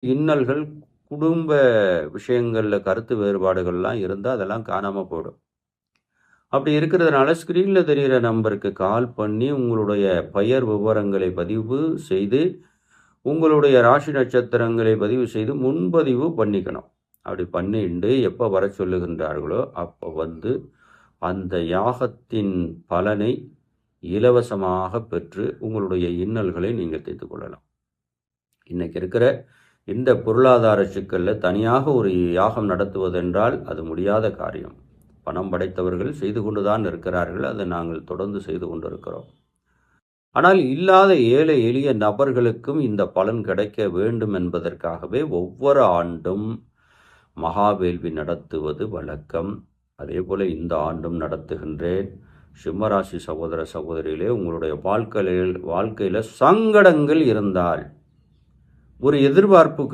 இன்னல்கள், குடும்ப விஷயங்கள்ல கருத்து வேறுபாடுகள்லாம் இருந்தா அதெல்லாம் காணாம போயிடும். அப்படி இருக்கிறதுனால ஸ்க்ரீன்ல தெரியிற நம்பருக்கு கால் பண்ணி உங்களுடைய பெயர் விவரங்களை பதிவு செய்து, உங்களுடைய ராசி நட்சத்திரங்களை பதிவு செய்து முன்பதிவு பண்ணிக்கணும். அப்படி பண்ணிண்டு எப்போ வர சொல்லுகின்றார்களோ அப்போ வந்து அந்த யாகத்தின் பலனை இலவசமாக பெற்று உங்களுடைய இன்னல்களை நீங்கள் தீர்த்துக் கொள்ளலாம். இன்னைக்கு இருக்கிற இந்த பொருளாதார சிக்கல்ல தனியாக ஒரு யாகம் நடத்துவதென்றால் அது முடியாத காரியம். பணம் படைத்தவர்கள் செய்து கொண்டுதான் இருக்கிறார்கள். அதை நாங்கள் தொடர்ந்து செய்து கொண்டிருக்கிறோம். ஆனால் இல்லாத ஏழை எளிய நபர்களுக்கும் இந்த பலன் கிடைக்க வேண்டும் என்பதற்காகவே ஒவ்வொரு ஆண்டும் மகாவேள்வி நடத்துவது வழக்கம். அதே போல இந்த ஆண்டும் நடத்துகின்றேன். சிம்மராசி சகோதர சகோதரிகளே, உங்களுடைய வாழ்க்கையில் சங்கடங்கள் இருந்தால், ஒரு எதிர்பார்ப்புகள்